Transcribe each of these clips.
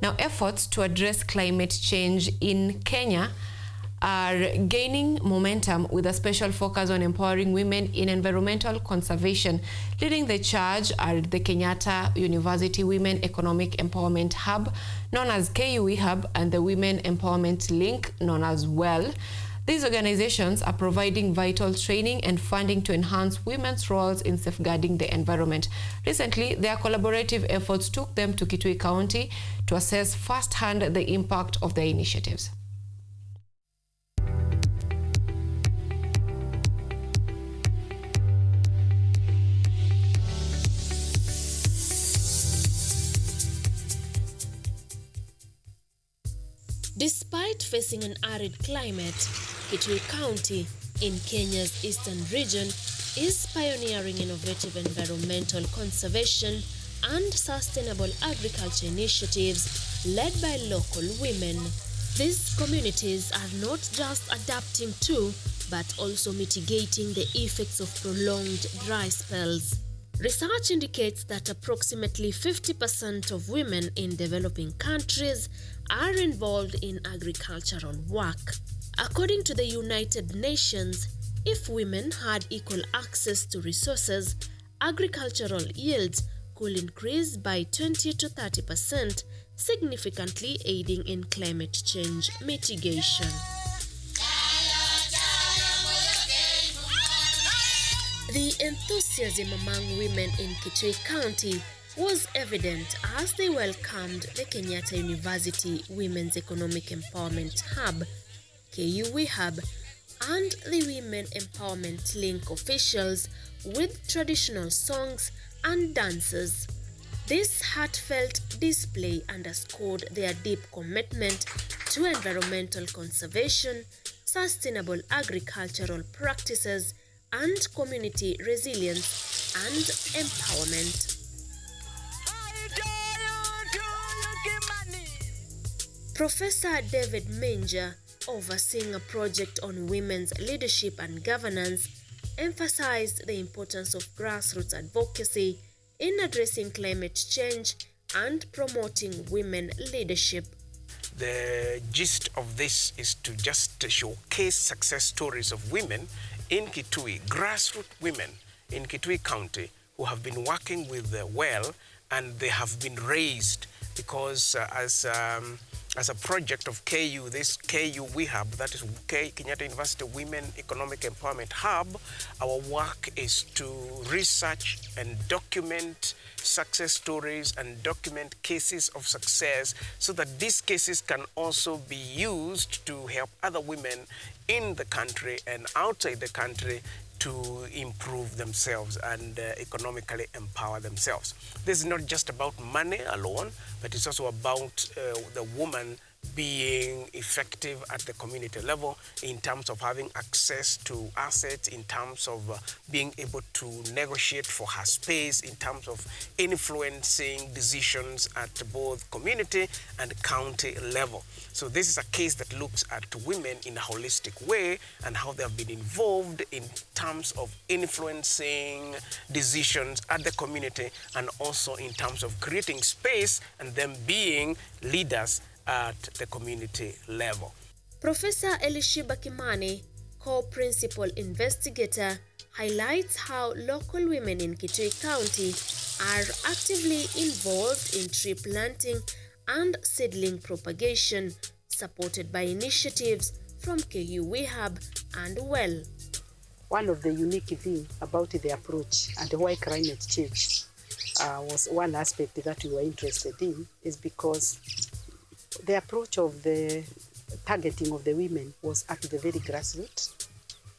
Now, efforts to address climate change in Kenya are gaining momentum with a special focus on empowering women in environmental conservation. Leading the charge are the Kenyatta University Women Economic Empowerment Hub, known as KUTV Hub, and the Women Empowerment Link, known as WEL. These organizations are providing vital training and funding to enhance women's roles in safeguarding the environment. Recently, their collaborative efforts took them to Kitui County to assess firsthand the impact of their initiatives. Despite facing an arid climate, Kitui County in Kenya's eastern region is pioneering innovative environmental conservation and sustainable agriculture initiatives led by local women. These communities are not just adapting to, but also mitigating the effects of prolonged dry spells. Research indicates that approximately 50% of women in developing countries are involved in agricultural work. According to the United Nations, if women had equal access to resources, agricultural yields could increase by 20 to 30%, significantly aiding in climate change mitigation. The enthusiasm among women in Kitui County was evident as they welcomed the Kenyatta University Women's Economic Empowerment Hub, KUTV Hub, and the Women Empowerment Link officials with traditional songs and dances. This heartfelt display underscored their deep commitment to environmental conservation, sustainable agricultural practices, and community resilience and empowerment. Professor David Minja, overseeing a project on women's leadership and governance, emphasized the importance of grassroots advocacy in addressing climate change and promoting women leadership. The gist of this is to just showcase success stories of women in Kitui, grassroots women in Kitui County who have been working with the WEL, and they have been raised because as a project of KU, this KUTV Hub, that is Kenyatta University Women Economic Empowerment Hub, our work is to research and document success stories and document cases of success so that these cases can also be used to help other women in the country and outside the country to improve themselves and economically empower themselves. This is not just about money alone, but it's also about the woman being effective at the community level in terms of having access to assets, in terms of being able to negotiate for her space, in terms of influencing decisions at both community and county level. So this is a case that looks at women in a holistic way and how they have been involved in terms of influencing decisions at the community and also in terms of creating space and them being leaders at the community level. Professor Elishiba Kimani, co-principal investigator, highlights how local women in Kitui County are actively involved in tree planting and seedling propagation, supported by initiatives from KUTV Hub and WEL. One of the unique things about the approach and why climate change was one aspect that we were interested in is because the approach of the targeting of the women was at the very grassroots.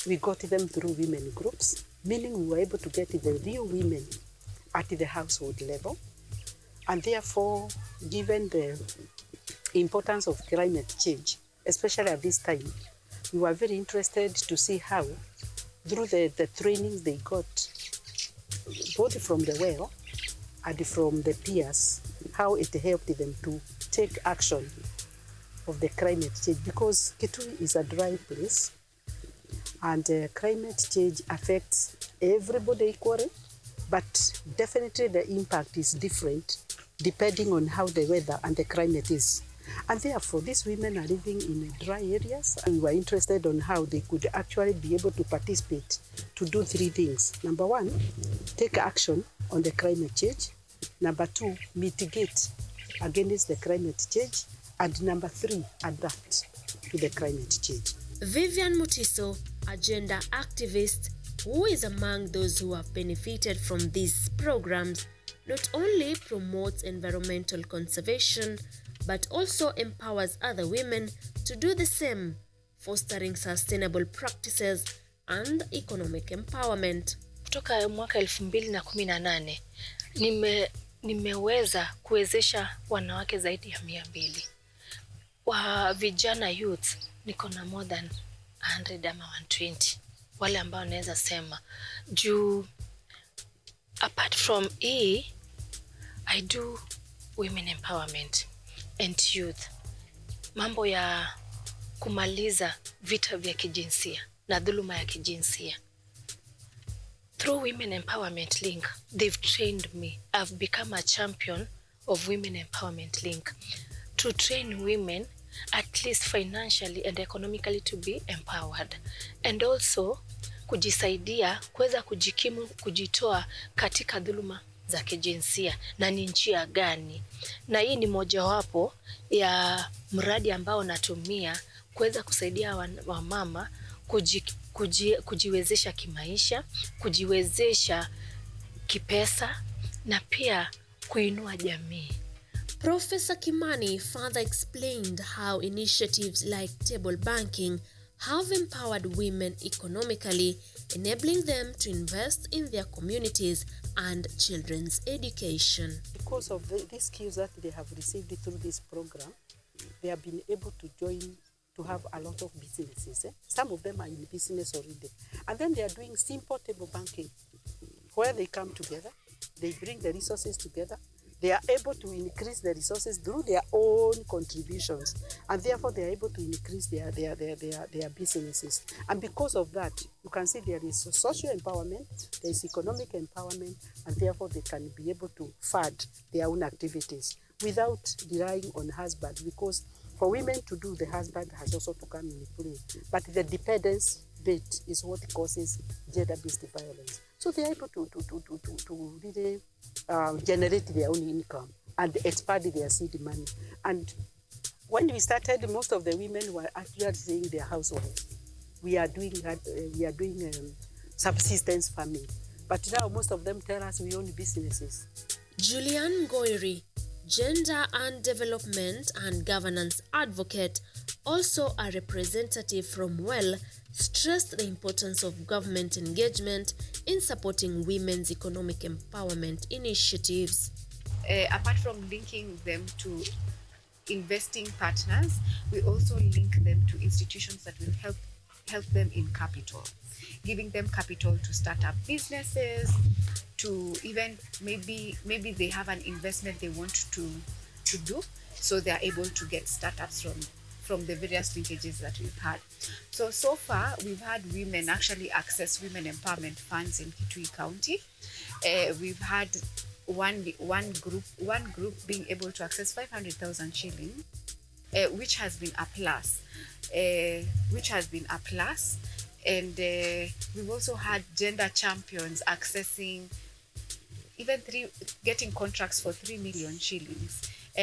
We got them through women groups, meaning we were able to get the real women at the household level. And therefore, given the importance of climate change, especially at this time, we were very interested to see how, through the trainings they got, both from the WEL and from the peers, how it helped them to take action of the climate change, because Kitui is a dry place and climate change affects everybody equally, but definitely the impact is different depending on how the weather and the climate is. And therefore, these women are living in dry areas. We were interested on how they could actually be able to participate to do 3 things. Number 1, take action on the climate change. Number 2, mitigate against the climate change. And number 3, adapt to the climate change. Vivian Mutiso, a gender activist who is among those who have benefited from these programs, not only promotes environmental conservation, but also empowers other women to do the same, fostering sustainable practices and economic empowerment. Kutoka mwaka 2018 nimeweza kuwezesha wanawake zaidi ya 200. Wa vijana youth niko na more than 100 ama 120. Wale ambao naweza sema juu apart from I do women empowerment and youth. Mambo ya kumaliza vita vya kijinsia na dhuluma ya kijinsia. Through Women Empowerment Link, they've trained me. I've become a champion of Women Empowerment Link to train women at least financially and economically to be empowered. And also kujisaidia, kuweza kujikimu, kujitoa katika dhuluma za kijinsia na ni njia gani. Na hii ni mojawapo ya mradi ambao natumia kuweza kusaidia wamama kujiwezesha kimaisha, kujiwezesha kipesa na pia kuinua jamii. Professor Kimani further explained how initiatives like table banking have empowered women economically, enabling them to invest in their communities and children's education. Because of the skills that they have received through this program, they have been able to join to have a lot of businesses. Some of them are in business already. And then they are doing simple table banking, where they come together, they bring the resources together, they are able to increase the resources through their own contributions, and therefore they are able to increase their businesses. And because of that, you can see there is social empowerment, there is economic empowerment, and therefore they can be able to fund their own activities without relying on husband, because for women to do, the husband has also to come in play. But the dependence bit is what causes gender-based violence. So they are able to really generate their own income and expand their seed money. And when we started, most of the women were actually saying their housewives. We are doing subsistence farming. But now most of them tell us we own businesses. Julian Goiri, gender and development and governance advocate, also a representative from WEL, stressed the importance of government engagement in supporting women's economic empowerment initiatives. Apart from linking them to investing partners, we also link them to institutions that will help them in capital, giving them capital to start up businesses, to even maybe they have an investment they want to do, so they are able to get startups from the various linkages that we've had. So far, we've had women actually access women empowerment funds in Kitui County. We've had one group being able to access 500,000 shillings, which has been a plus. And we've also had gender champions accessing getting contracts for 3 million shillings,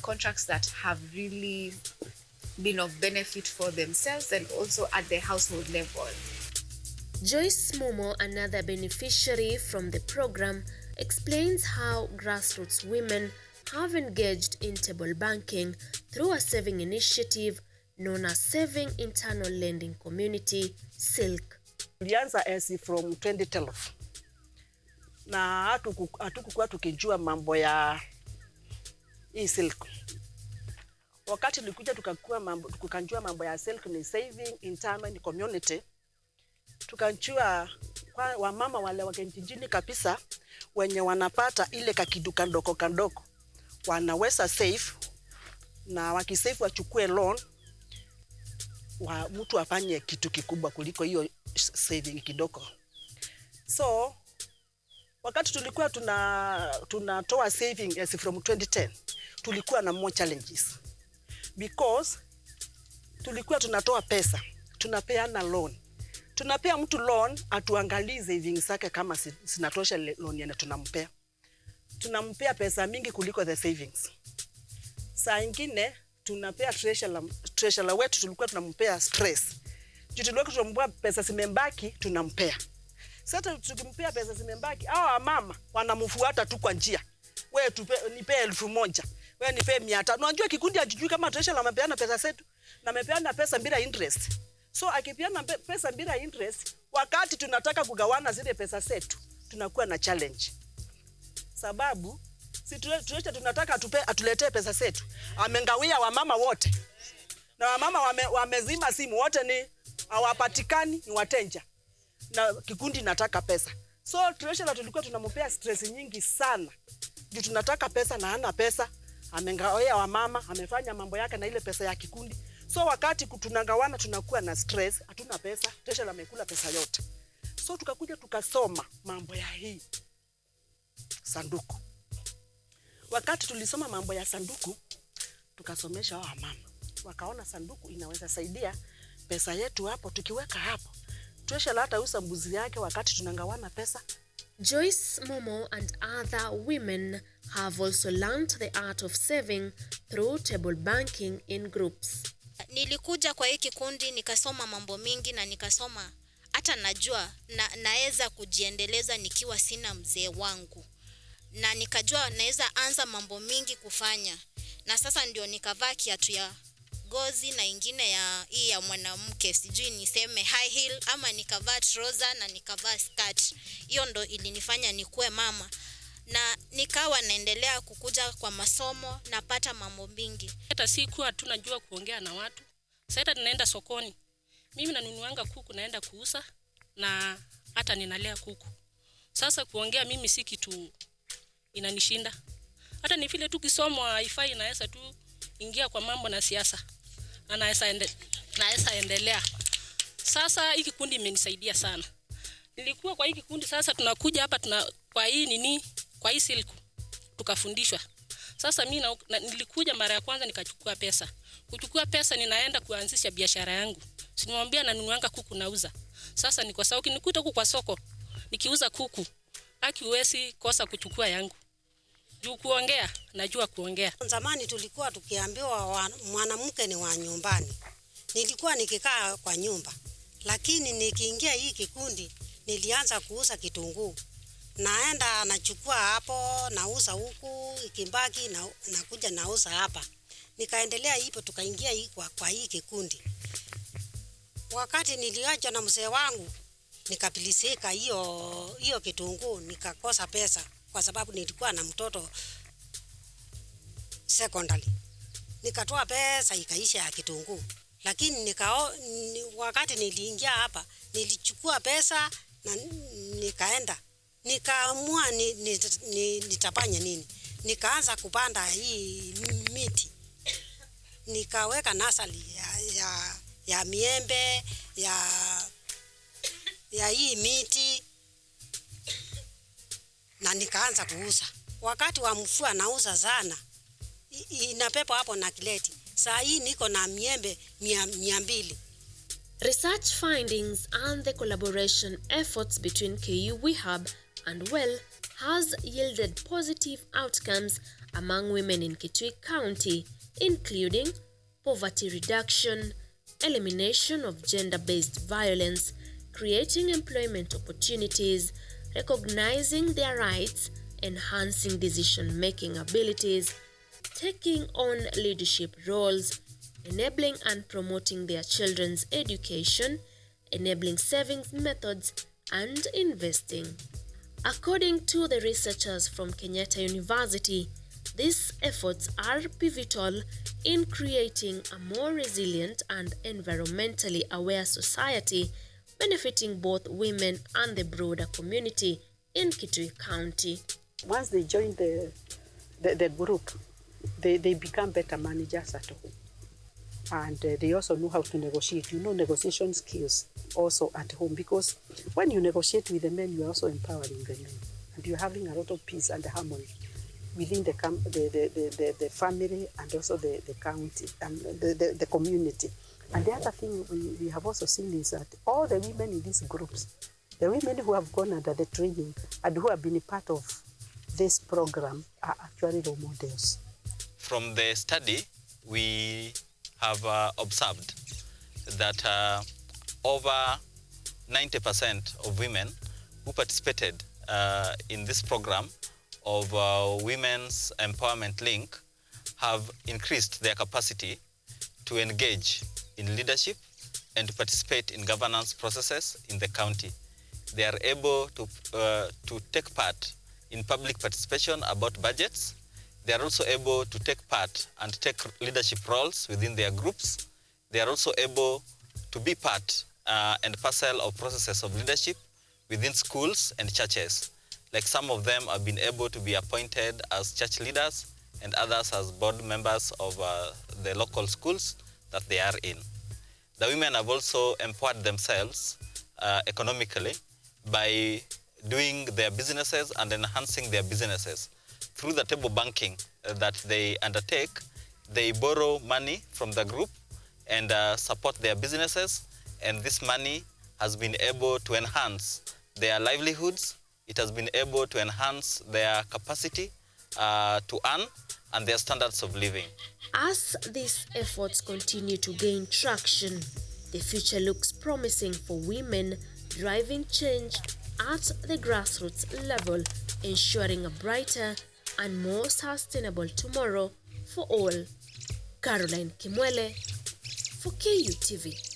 contracts that have really been of benefit for themselves and also at the household level. Joyce Momo, another beneficiary from the program, explains how grassroots women have engaged in table banking through a saving initiative known as Saving Internal Lending Community, SILK. Tulianza from 2012 na hatukukuwa tukijua mambo ya hii SILK. Wakati tulikuja tukajua mambo ya SILK ni Saving Internal Community, tukajua kwa wamama wale wa kijijini kabisa wenye wanapata ile kakiduka kandoko wanaweza save, na wakisave wachukue loan wa mtu afanye kitu kikubwa kuliko hiyo saving kidogo. So Wakati tulikuwa tunatoa saving as from 2010, tulikuwa na more challenges. Because tulikuwa tunatoa pesa, tunapeana loan. Tunapea mtu loan, atuangalie savings zake kama sinatosha loan yana tunampea. Tunampea pesa mingi kuliko the savings. Saa ingine tunapea treasurer wetu tulikuwa tunampea stress. Tulikuwa tunampea pesa zimembaki tunampea. Sasa tukimpea pesa zimembaki, hao mama wanamfuata tu kwa njia. Wewe nipe 1000, wewe nipe 500. Unajua kikundi hajui kama treasurer amepeana pesa zetu na amepeana pesa bila interest. So akipeana pesa bila interest, wakati tunataka kugawana zile pesa zetu, tunakuwa na challenge. Sababu si tunataka atuletee pesa zetu. Amengawia wamama wote. Na wamama wamezima simu wote, ni hawapatikani, ni wateja. Na kikundi nataka pesa. So treasurer tulikuwa tunampea stress nyingi sana. Juu tunataka pesa na hana pesa. Amengawia wamama, amefanya mambo yake na ile pesa ya kikundi. So wakati tunagawana tunakuwa na stress, hatuna pesa, treasurer amekula pesa yote. So tukakuja tukasoma mambo ya hii sanduku. Wakati tulisoma mambo ya sanduku, tukasomesha hao mama. Wakaona sanduku inaweza saidia pesa yetu hapo, tukiweka hapo. Treasurer hata usa mbuzi yake wakati tunagawana pesa. Joyce, Momo and other women have also learned the art of saving through table banking in groups. Nilikuja kwa hiki kundi nikasoma mambo mingi na nikasoma hata najua naweza kujiendeleza nikiwa sina mzee wangu. Na nikajua naweza anza mambo mingi kufanya. Na sasa ndio nikavaa kiatu ya gozi na ingine ya mwanamke, sijui niseme high heel ama nikavaa trouser na nikavaa skirt. Hiyo ndo ilinifanya nikuwe mama. Na nikawa naendelea kukuja kwa masomo, napata mambo mingi. Hata sikuwa tunajua kuongea na watu. Sasa tunaenda sokoni. Mimi nanunuanga kuku naenda kuuza na hata ninalea kuku. Sasa kuongea mimi si kitu inanishinda. Hata ni vile tu kisomo haifai, naweza tu ingia kwa mambo na siasa. Na naweza endelea. Sasa hiki kundi imenisaidia sana. Nilikuwa kwa hiki kundi, sasa tunakuja hapa kwa hii kwa hii silk tukafundishwa. Sasa mimi nilikuja mara ya kwanza nikachukua pesa. Kuchukua pesa ninaenda kuanzisha biashara yangu. Sinimwambia nanunuanga kuku nauza. Sasa ni kwa sababu ukinikuta huko kwa soko nikiuza kuku, hakiwezi kosa kuchukua yangu. Juu kuongea, najua kuongea. Zamani tulikuwa tukiambiwa mwanamke ni wa nyumbani. Nilikuwa nikikaa kwa nyumba. Lakini nikiingia hii kikundi nilianza kuuza kitunguu. Naenda nachukua hapo, nauza huku, ikimbaki nakuja nauza hapa. Nikaendelea hivyo, tukaingia hii kwa hii kikundi. Wakati niliacha na mzee wangu, nikapilisika hiyo kitunguu, nikakosa pesa kwa sababu nilikuwa na mtoto secondary. Nikatoa pesa ikaisha ya kitunguu. Lakini wakati niliingia hapa, nilichukua pesa na nikaenda. Nikaamua nitafanya nini? Nikaanza kupanda hii miti. Nikaweka nasali ya miembe, ya hii miti, na nikaanza kuuza. Wakati wa mvua nauza sana. Inapepo hapo na kileti. Saa hii niko na miembe 200. Research findings and the collaboration efforts between KUTV and WEL has yielded positive outcomes among women in Kitui County, including poverty reduction, elimination of gender-based violence, creating employment opportunities, recognizing their rights, enhancing decision-making abilities, taking on leadership roles, enabling and promoting their children's education, enabling savings methods, and investing. According to the researchers from Kenyatta University, these efforts are pivotal in creating a more resilient and environmentally aware society, benefiting both women and the broader community in Kitui County. Once they join the group, they become better managers at home. And they also know how to negotiate. You know, negotiation skills also at home, because when you negotiate with the men, you are also empowering the men. and you're having a lot of peace and harmony within the family and also the county and the community. And the other thing we have also seen is that all the women in these groups, the women who have gone under the training and who have been a part of this program are actually role models. From the study, we have observed that over 90% of women who participated in this program of Women's Empowerment Link have increased their capacity to engage in leadership and to participate in governance processes in the county. They are able to take part in public participation about budgets. They are also able to take part and take leadership roles within their groups. They are also able to be part and parcel of processes of leadership within schools and churches. Like some of them have been able to be appointed as church leaders and others as board members of the local schools that they are in. The women have also empowered themselves economically by doing their businesses and enhancing their businesses. Through the table banking that they undertake, they borrow money from the group and support their businesses, and this money has been able to enhance their livelihoods. It has been able to enhance their capacity to earn and their standards of living. As these efforts continue to gain traction, the future looks promising for women driving change at the grassroots level, ensuring a brighter and more sustainable tomorrow for all. Caroline Kimwele for KUTV.